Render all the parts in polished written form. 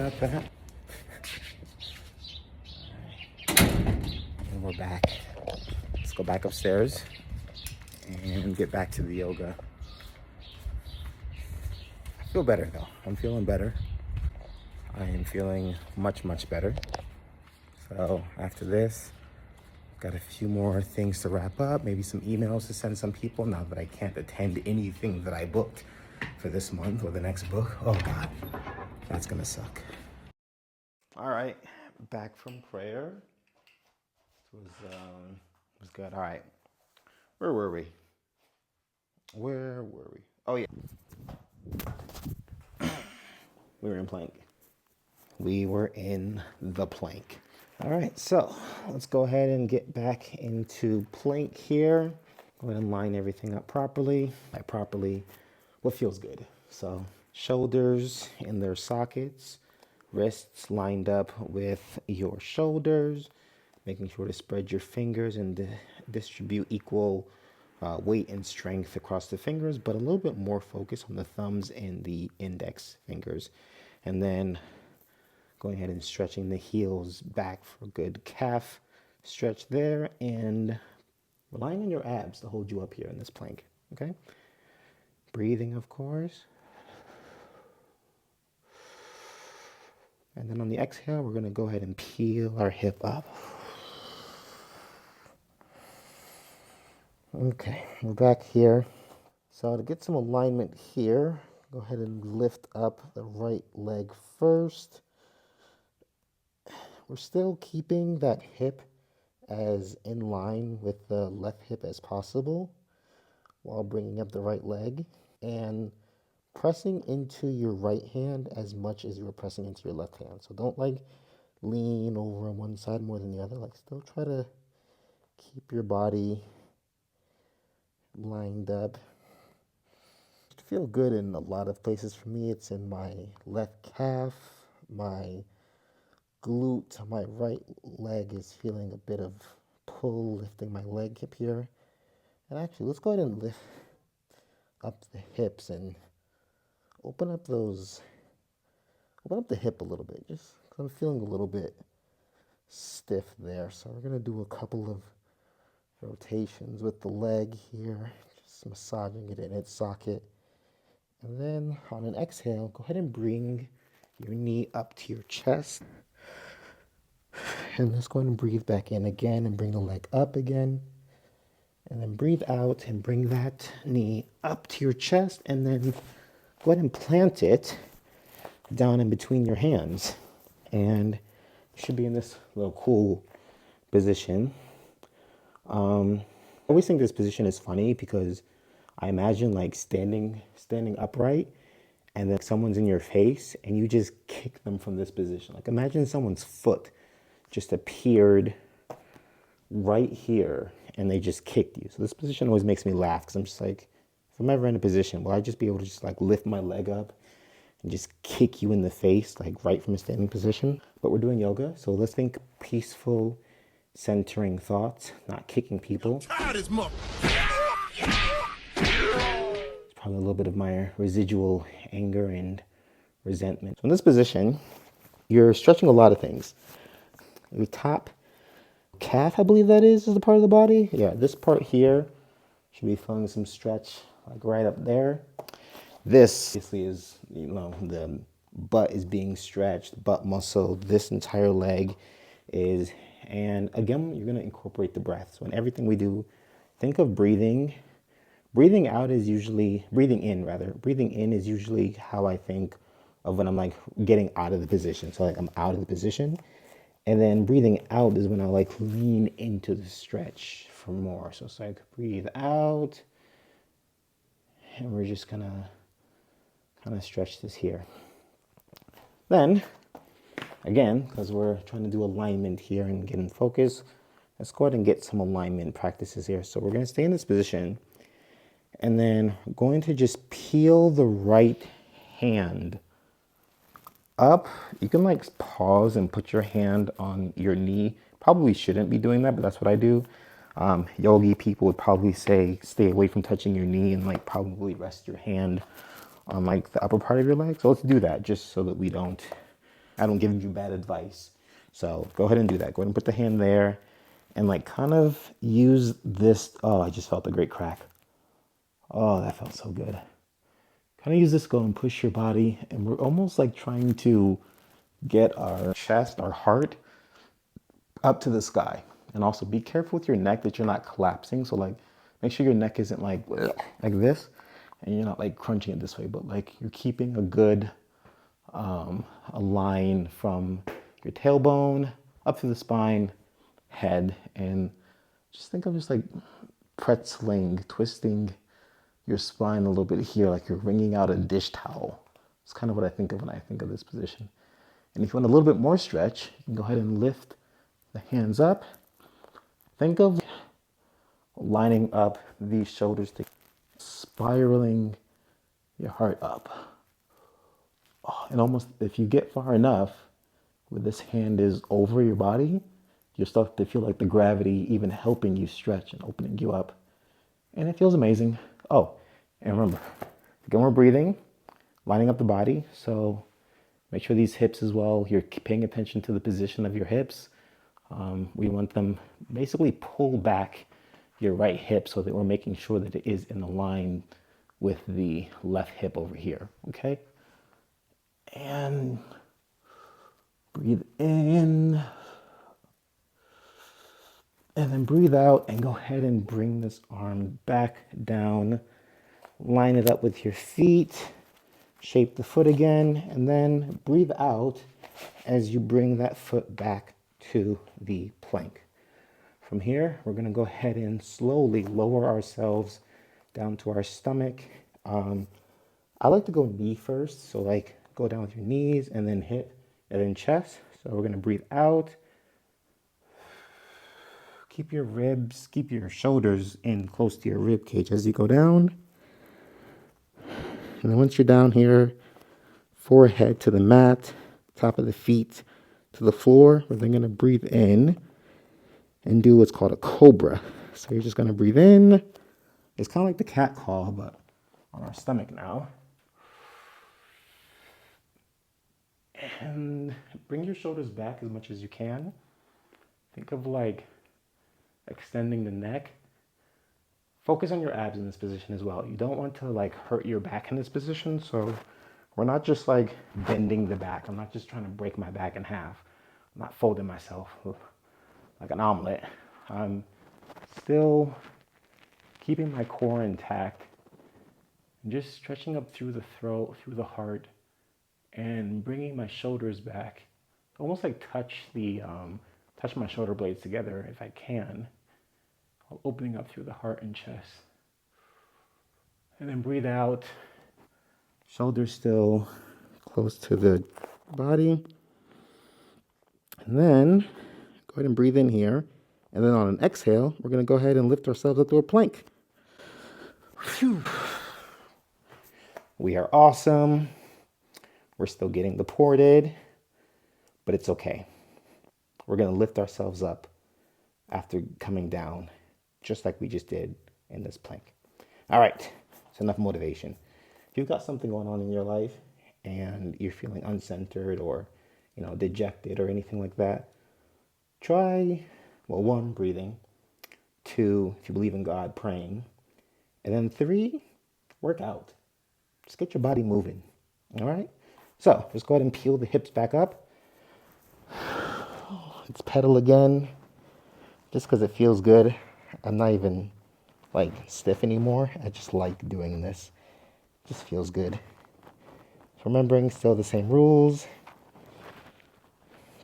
about that. And we're back. Let's go back upstairs and get back to the yoga. I feel better though. I'm feeling better. I am feeling much, much better. So after this, got a few more things to wrap up, maybe some emails to send some people now that I can't attend anything that I booked for this month or the next book. Oh God, that's gonna suck. All right, back from prayer. It was good. All right, where were we? Oh yeah, we were in plank. We were in the plank. All right, so let's go ahead and get back into plank here. Go ahead and line everything up properly. By properly, what feels good. So shoulders in their sockets, wrists lined up with your shoulders, making sure to spread your fingers and distribute equal weight and strength across the fingers, but a little bit more focus on the thumbs and the index fingers. And then going ahead and stretching the heels back for a good calf stretch there, and relying on your abs to hold you up here in this plank, okay? Breathing, of course. And then on the exhale, we're gonna go ahead and peel our hip up. Okay, we're back here. So to get some alignment here, go ahead and lift up the right leg first. We're still keeping that hip as in line with the left hip as possible while bringing up the right leg and pressing into your right hand as much as you're pressing into your left hand. So don't like lean over on one side more than the other. Like still try to keep your body lined up. I feel good in a lot of places. For me, it's in my left calf, my glute, my right leg is feeling a bit of pull, lifting my leg hip here. And actually, let's go ahead and lift up the hips and open up the hip a little bit, just because I'm feeling a little bit stiff there. So we're gonna do a couple of rotations with the leg here, just massaging it in its socket. And then on an exhale, go ahead and bring your knee up to your chest. And let's go ahead and breathe back in again and bring the leg up again. And then breathe out and bring that knee up to your chest. And then go ahead and plant it down in between your hands. And you should be in this little cool position. I always think this position is funny because I imagine like standing upright and then someone's in your face and you just kick them from this position. Like imagine someone's foot just appeared right here and they just kicked you. So this position always makes me laugh because I'm just like, if I'm ever in a position, will I just be able to just like lift my leg up and just kick you in the face, like right from a standing position? But we're doing yoga, so let's think peaceful, centering thoughts, not kicking people. It's probably a little bit of my residual anger and resentment. So in this position, you're stretching a lot of things. Your top calf, I believe that is the part of the body. Yeah, this part here should be feeling some stretch, like right up there. This obviously is, the butt is being stretched, butt muscle. This entire leg is, and again, you're gonna incorporate the breath. So in everything we do, think of breathing. Breathing in is usually how I think of when I'm like getting out of the position. So like I'm out of the position. And then breathing out is when I like lean into the stretch for more. So it's like breathe out. And we're just gonna kind of stretch this here. Then, again, because we're trying to do alignment here and get in focus, let's go ahead and get some alignment practices here. So we're gonna stay in this position and then going to just peel the right hand up. You can like pause and put your hand on your knee. Probably shouldn't be doing that, but that's what I do. Yogi people would probably say stay away from touching your knee and like probably rest your hand on like the upper part of your leg. So let's do that just so that we don't I don't give you bad advice. So go ahead and do that. Go ahead and put the hand there and like kind of use this. Oh, I just felt a great crack. Oh, that felt so good. Kind of use this, go and push your body. And we're almost like trying to get our chest, our heart up to the sky. And also be careful with your neck that you're not collapsing. So like make sure your neck isn't like this and you're not like crunching it this way, but like you're keeping a good a line from your tailbone up to the spine, head, and just think of just like pretzeling, twisting your spine a little bit here, like you're wringing out a dish towel. It's kind of what I think of when I think of this position. And if you want a little bit more stretch, you can go ahead and lift the hands up. Think of lining up these shoulders to spiraling your heart up. Oh, and almost if you get far enough where this hand is over your body, you'll start to feel like the gravity even helping you stretch and opening you up. And it feels amazing. Oh, and remember, again, we're breathing, lining up the body. So make sure these hips as well, you're paying attention to the position of your hips. We want them basically pull back your right hip so that we're making sure that it is in line with the left hip over here, okay? And breathe in. And then breathe out and go ahead and bring this arm back down. Line it up with your feet. Shape the foot again. And then breathe out as you bring that foot back to the plank. From here, we're going to go ahead and slowly lower ourselves down to our stomach. I like to go knee first. So like go down with your knees and then hip and then chest. So we're going to breathe out. Keep your ribs, keep your shoulders in close to your rib cage as you go down. And then once you're down here, forehead to the mat, top of the feet to the floor, we're then going to breathe in and do what's called a cobra. So you're just going to breathe in. It's kind of like the cat call, but on our stomach now. And bring your shoulders back as much as you can. Think of like extending the neck. Focus on your abs in this position as well. You don't want to like hurt your back in this position. So we're not just like bending the back. I'm not just trying to break my back in half. I'm not folding myself like an omelet. I'm still keeping my core intact and just stretching up through the throat, through the heart, and bringing my shoulders back. Almost like touch my shoulder blades together if I can. Opening up through the heart and chest. And then breathe out. Shoulders still close to the body. And then go ahead and breathe in here. And then on an exhale, we're going to go ahead and lift ourselves up to a plank. Whew. We are awesome. We're still getting deported, but it's okay. We're going to lift ourselves up after coming down, just like we just did in this plank. All right, so enough motivation. If you've got something going on in your life and you're feeling uncentered or, dejected or anything like that, try, well, 1, breathing. 2, if you believe in God, praying. And then 3, work out. Just get your body moving. All right? So just go ahead and peel the hips back up. Let's pedal again. Just because it feels good. I'm not even like stiff anymore. I just like doing this. It just feels good. So remembering still the same rules.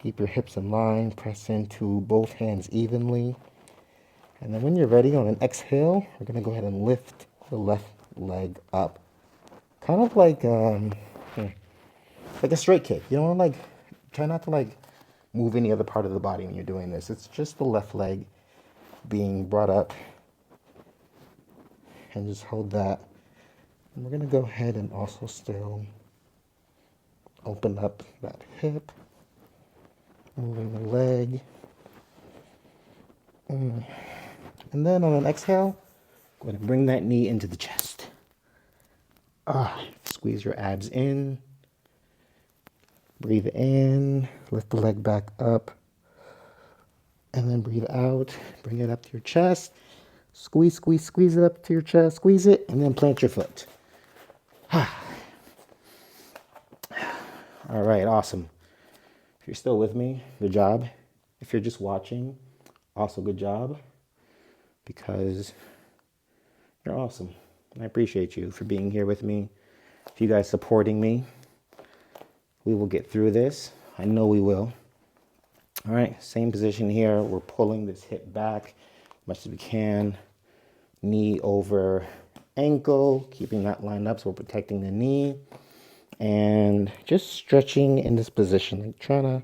Keep your hips in line. Press into both hands evenly. And then when you're ready, on an exhale, we're going to go ahead and lift the left leg up. Kind of like a straight kick. You don't want to try not to move any other part of the body when you're doing this. It's just the left leg being brought up. And just hold that. And we're going to go ahead and also still open up that hip. Moving the leg. And then on an exhale, go ahead and bring that knee into the chest. Squeeze your abs in. Breathe in, lift the leg back up, and then breathe out. Bring it up to your chest. Squeeze, squeeze, squeeze it up to your chest. Squeeze it, and then plant your foot. All right, awesome. If you're still with me, good job. If you're just watching, also good job, because you're awesome. And I appreciate you for being here with me. If you guys supporting me, we will get through this. I know we will. All right, same position here. We're pulling this hip back as much as we can. Knee over ankle, keeping that lined up so we're protecting the knee. And just stretching in this position, like trying to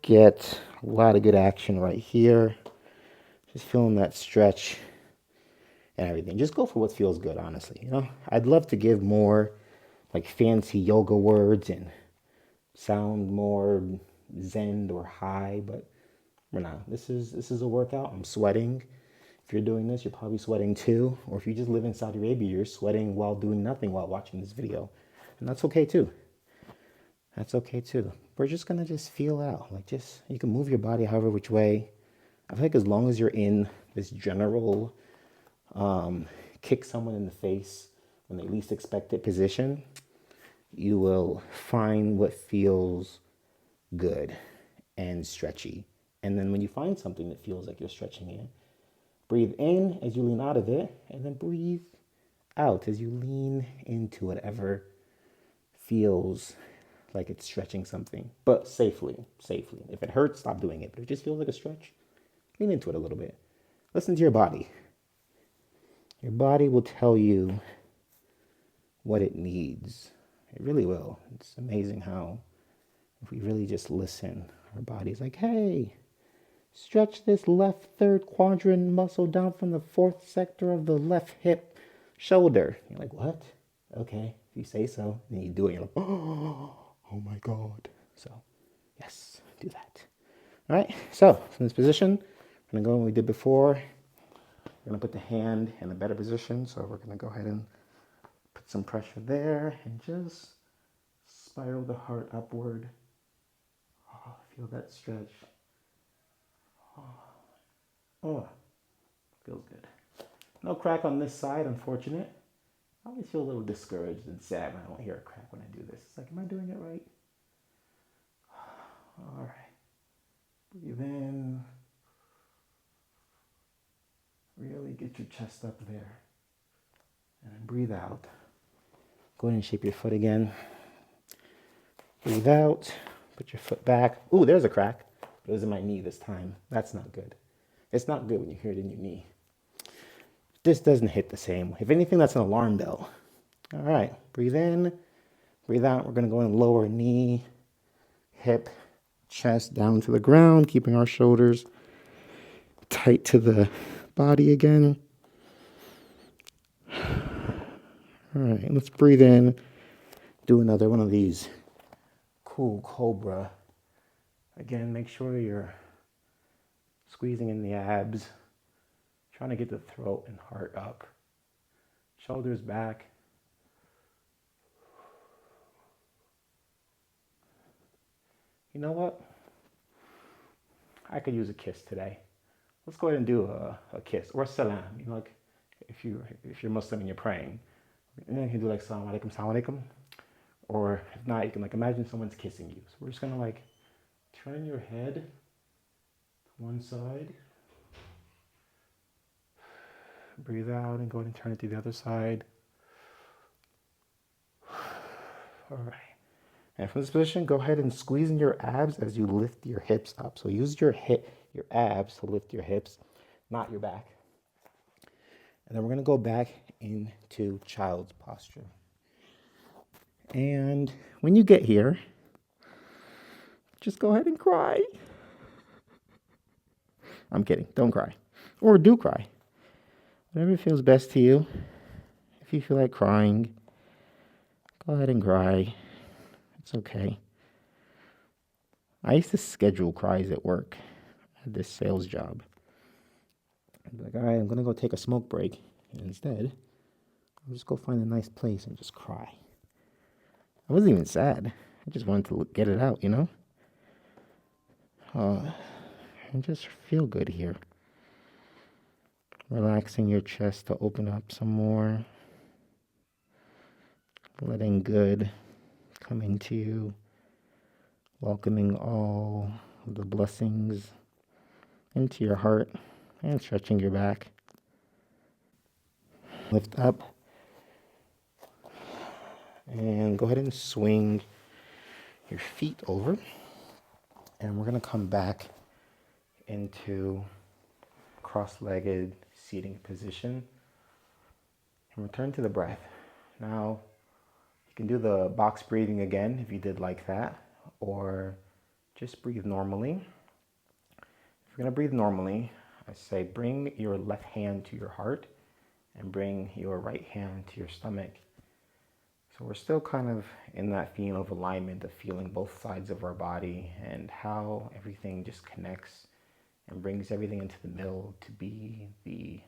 get a lot of good action right here. Just feeling that stretch and everything. Just go for what feels good, honestly. You know, I'd love to give more like fancy yoga words and sound more zen or high, but we're not. This is a workout. I'm sweating. If you're doing this, you're probably sweating too. Or if you just live in Saudi Arabia, you're sweating while doing nothing while watching this video. And that's okay too. That's okay too. We're just gonna just feel out. Like just you can move your body however which way. I feel like as long as you're in this general kick someone in the face when they least expect it position, you will find what feels good and stretchy. And then when you find something that feels like you're stretching in, breathe in as you lean out of it, and then breathe out as you lean into whatever feels like it's stretching something, but safely. If it hurts, stop doing it. But if it just feels like a stretch, lean into it a little bit. Listen to your body. Your body will tell you what it needs. It really will. It's amazing how if we really just listen, our body's like, hey, stretch this left third quadrant muscle down from the fourth sector of the left hip shoulder. You're like, what? Okay, if you say so. Then you do it. You're like, oh my God. So, yes, do that. All right, so from this position, we're going to go what we did before. We're going to put the hand in a better position. So we're going to go ahead and put some pressure there and just spiral the heart upward. Oh, feel that stretch. Oh, feels good. No crack on this side, unfortunate. I always feel a little discouraged and sad when I don't hear a crack when I do this. It's like, am I doing it right? All right. Breathe in. Really get your chest up there. And then breathe out. Go ahead and shape your foot again. Breathe out. Put your foot back. Ooh, there's a crack. It was in my knee this time. That's not good. It's not good when you hear it in your knee. This doesn't hit the same. If anything, that's an alarm bell. All right. Breathe in. Breathe out. We're going to go in lower knee, hip, chest down to the ground, keeping our shoulders tight to the body again. All right, let's breathe in. Do another one of these cool cobra. Again, make sure you're squeezing in the abs, trying to get the throat and heart up. Shoulders back. You know what? I could use a kiss today. Let's go ahead and do a kiss or salam. You know, like if you're Muslim and you're praying, and then you can do like salam alaikum, or if not, you can like imagine someone's kissing you. So we're just gonna like turn your head to one side, breathe out, and go ahead and turn it to the other side. All right. And from this position, go ahead and squeeze in your abs as you lift your hips up. So use your abs to lift your hips, not your back. And then we're going to go back into child's posture. And when you get here, just go ahead and cry. I'm kidding. Don't cry. Or do cry. Whatever feels best to you. If you feel like crying, go ahead and cry. It's okay. I used to schedule cries at work. I had this sales job. I'd be like, all right, I'm going to go take a smoke break. And instead, I'll just go find a nice place and just cry. I wasn't even sad. I just wanted to get it out, you know? And just feel good here. Relaxing your chest to open up some more. Letting good come into you. Welcoming all of the blessings into your heart and stretching your back. Lift up and go ahead and swing your feet over. And we're going to come back into cross-legged seating position and return to the breath. Now, you can do the box breathing again if you did like that, or just breathe normally. If you're going to breathe normally, I say bring your left hand to your heart and bring your right hand to your stomach. So we're still kind of in that feeling of alignment of feeling both sides of our body and how everything just connects and brings everything into the middle to be the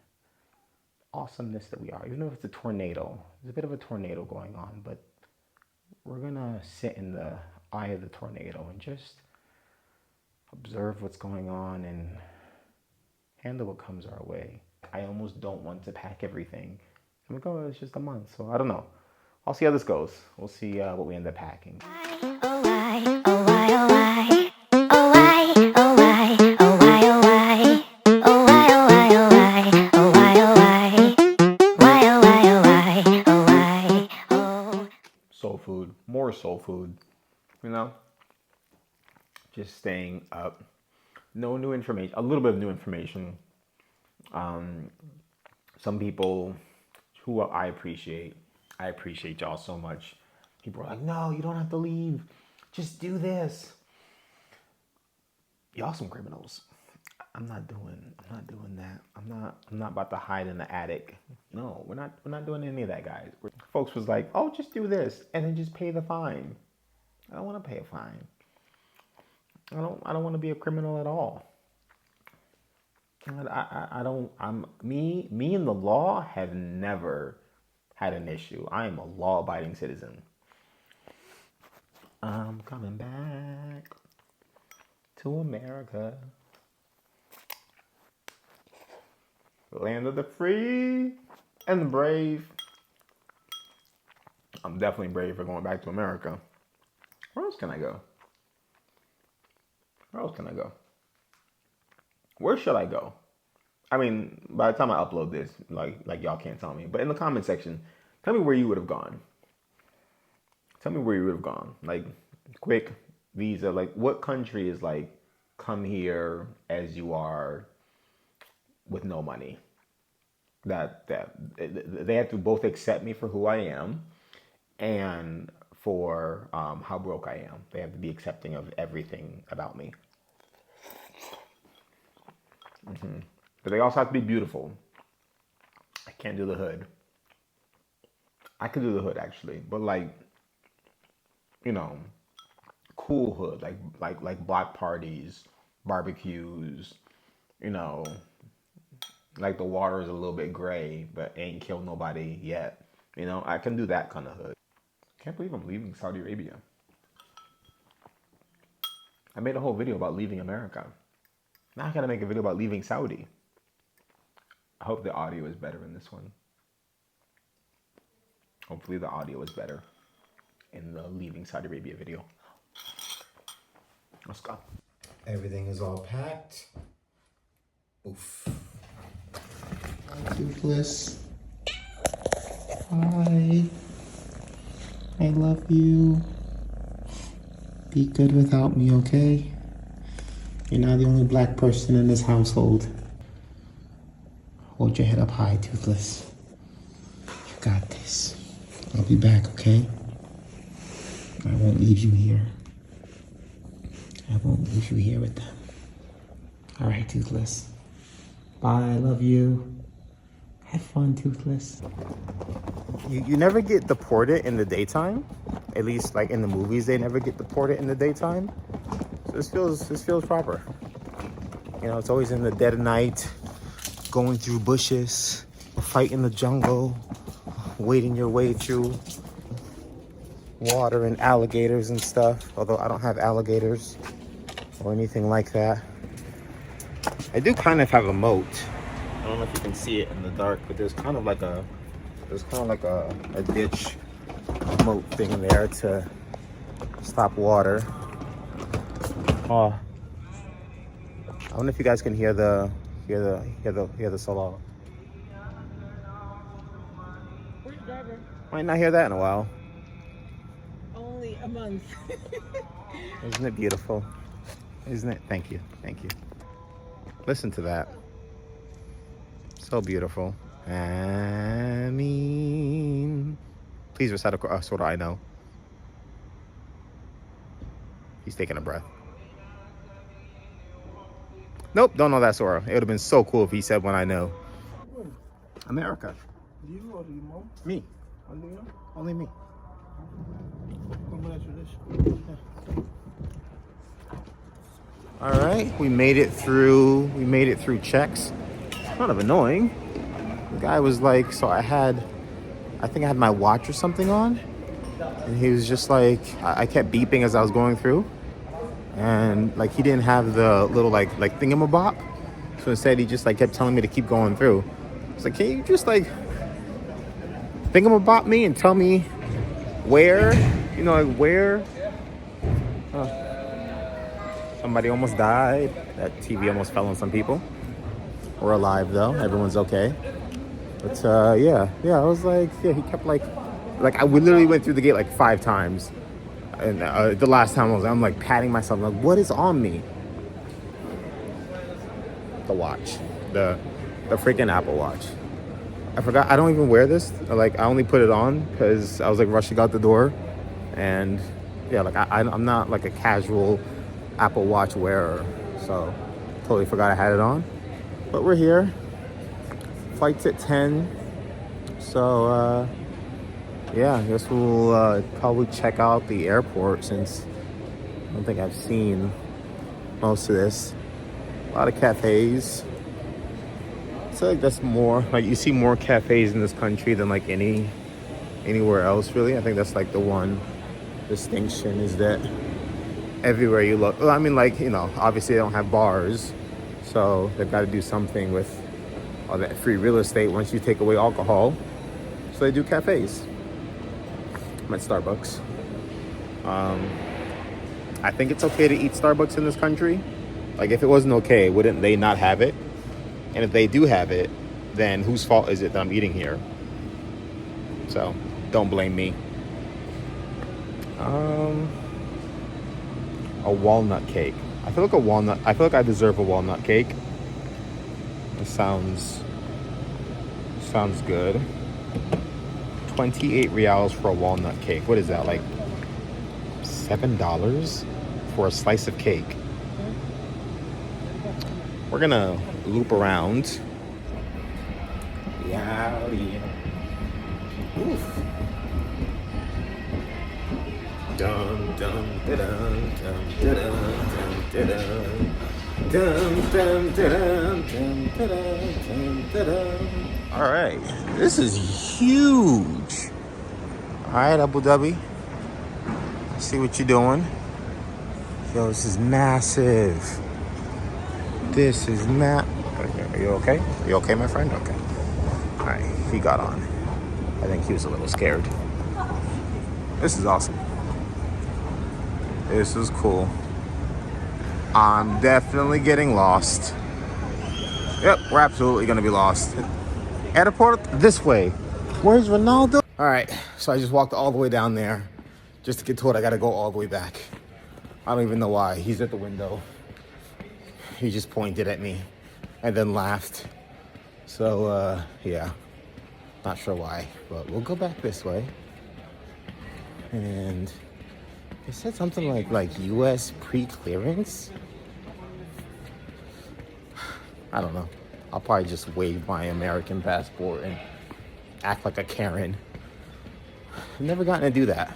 awesomeness that we are. Even if it's a tornado, there's a bit of a tornado going on, but we're gonna sit in the eye of the tornado and just observe what's going on and handle what comes our way. I almost don't want to pack everything. I'm like, oh, it's just a month, so I don't know. I'll see how this goes. We'll see what we end up packing. Soul food, more soul food, you know? Just staying up. No new information, a little bit of new information. Some people who I appreciate y'all so much. People are like, no, you don't have to leave. Just do this. Y'all some criminals. I'm not doing that. I'm not about to hide in the attic. No, we're not doing any of that, guys. Folks was like, oh, just do this and then just pay the fine. I don't want to pay a fine. I don't want to be a criminal at all. Me and the law have never had an issue. I am a law-abiding citizen. I'm coming back to America, land of the free and the brave. I'm definitely brave for going back to America. Where else can I go? Where should I go? I mean, by the time I upload this, like y'all can't tell me. But in the comment section, tell me where you would have gone. Like, quick visa. Like, what country is like, come here as you are with no money? That they have to both accept me for who I am and for how broke I am. They have to be accepting of everything about me. But they also have to be beautiful. I can't do the hood. I could do the hood actually, but like, you know, cool hood, like block parties, barbecues, you know, like the water is a little bit gray, but ain't killed nobody yet. You know, I can do that kind of hood. Can't believe I'm leaving Saudi Arabia. I made a whole video about leaving America. Now I gotta make a video about leaving Saudi. I hope the audio is better in this one. Hopefully the audio is better in the leaving Saudi Arabia video. Let's go. Everything is all packed. Oof. Hi, Toothless. Hi. I love you. Be good without me, okay? You're not the only black person in this household. Hold your head up high, Toothless. You got this. I'll be back, okay? I won't leave you here. I won't leave you here with them. All right, Toothless. Bye, I love you. Have fun, Toothless. You never get deported in the daytime. At least, like in the movies, they never get deported in the daytime. So this feels proper. You know, it's always in the dead of night, going through bushes, fighting the jungle, wading your way through water and alligators and stuff, although I don't have alligators or anything like that. I do kind of have a moat. I don't know if you can see it in the dark, but there's kind of like a ditch moat thing there to stop water. Oh, I wonder if you guys can hear the solo. Might not hear that in a while. Only a month. Isn't it beautiful? Isn't it? Thank you. Thank you. Listen to that. So beautiful. I mean, please recite a sort of I know. He's taking a breath. Nope, don't know that Sora. It would have been so cool if he said when I know. America. You or your mom? Me. Only you? Only me. Congratulations. All right, we made it through. We made it through checks. Kind of annoying. The guy was like, so I think I had my watch or something on, and he was just like, I kept beeping as I was going through, and like he didn't have the little like thingamabop, so instead he just like kept telling me to keep going through. It's like, can you just like thingamabop me and tell me where, like where? Somebody almost died. That TV almost fell on some people. We're alive though. Everyone's okay. But yeah. I was like, yeah. He kept like we literally went through the gate like 5 times, and the last time I'm like patting myself, like, what is on me? The watch, the freaking Apple Watch. I forgot. I don't even wear this. Like, I only put it on because I was like rushing out the door, and yeah, like I'm not like a casual Apple Watch wearer, so totally forgot I had it on. But we're here. Flight's at 10, so yeah, I guess we'll probably check out the airport since I don't think I've seen most of this. A lot of cafes. I feel like that's more, like you see more cafes in this country than like anywhere else really. I think that's like the one distinction is that everywhere you look, well, I mean, like, obviously they don't have bars, so they've got to do something with all that free real estate once you take away alcohol. So they do cafes. I'm at Starbucks. I think it's okay to eat Starbucks in this country. Like, if it wasn't okay, wouldn't they not have it? And if they do have it, then whose fault is it that I'm eating here? So don't blame me. A walnut cake. I feel like I deserve a walnut cake. It sounds good. 28 reals for a walnut cake. What is that, like $7 for a slice of cake? We're gonna loop around. Yeah. Oof. Dum dum da dum dum da dum dum da dum. All right, this is huge. All right, Abu Dhabi. I see what you're doing. Yo, this is massive. This is Are you okay? Are you okay, my friend? Okay. All right, he got on. I think he was a little scared. This is awesome. This is cool. I'm definitely getting lost. Yep, we're absolutely gonna be lost. Airport this way. Where's Ronaldo? All right, so I just walked all the way down there just to get to it. I gotta go all the way back. I don't even know why. He's at the window. He just pointed at me and then laughed. So, yeah, not sure why, but we'll go back this way. And it said something like U.S. pre-clearance. I don't know. I'll probably just wave my American passport and act like a Karen. I've never gotten to do that.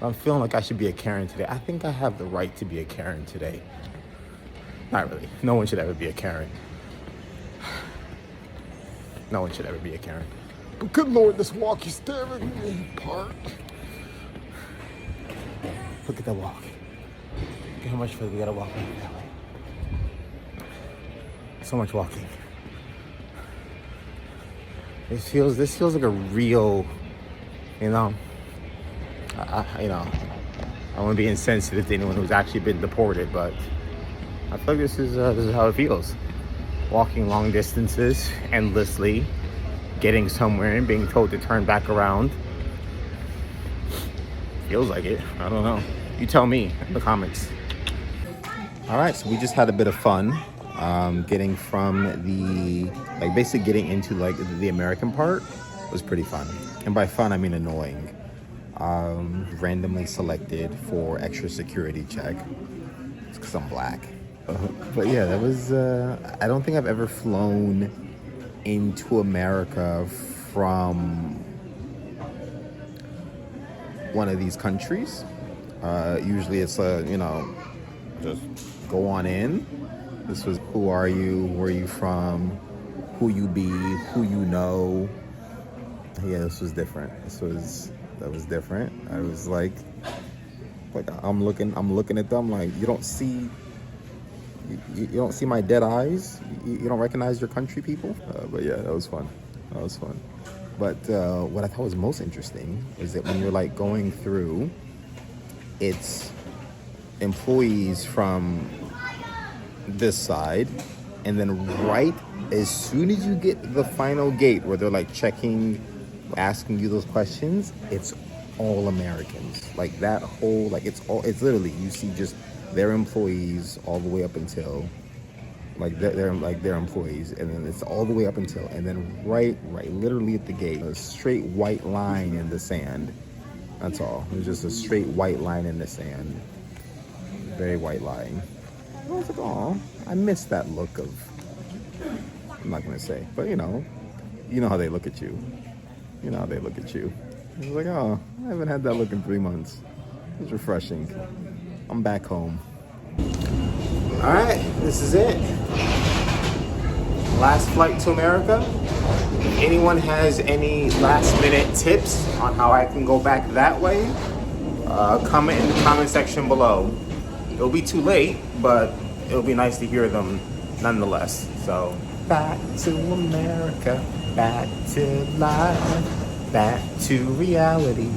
I'm feeling like I should be a Karen today. I think I have the right to be a Karen today. Not really. No one should ever be a Karen. No one should ever be a Karen. But good Lord, this walk is staring me apart. Look at the walk. Look at how much further we gotta walk back that way. So much walking. This feels like a real, you know, I don't want to be insensitive to anyone who's actually been deported, but I feel like this is how it feels. Walking long distances endlessly, getting somewhere and being told to turn back around. Feels like it. I don't know. You tell me in the comments. All right, so we just had a bit of fun getting from basically getting into like the American part was pretty fun. And by fun, I mean annoying. Randomly selected for extra security check. It's because I'm black. But yeah, that was, I don't think I've ever flown into America from one of these countries. Usually it's, just go on in. This was who are you, where are you from, who you be, who you know. Yeah, this was different. That was different. I was like I'm looking at them like you don't see my dead eyes. You don't recognize your country people. But yeah, that was fun. But what I thought was most interesting is that when you're like going through, it's employees from this side, and then right as soon as you get to the final gate where they're like checking, asking you those questions, it's all Americans. Like that whole, like it's literally, you see just their employees all the way up until like they're employees, and then it's all the way up until, and then right literally at the gate, a straight white line in the sand. That's all. It was just a straight white line in the sand. Very white line. I was like, oh, I miss that look of, I'm not gonna say, but you know how they look at you. I was like, oh, I haven't had that look in 3 months. It was refreshing. I'm back home. All right, this is it. Last flight to America. If anyone has any last minute tips on how I can go back that way, comment in the comment section below. It'll be too late, but it'll be nice to hear them nonetheless. So, back to America, back to life, back to reality.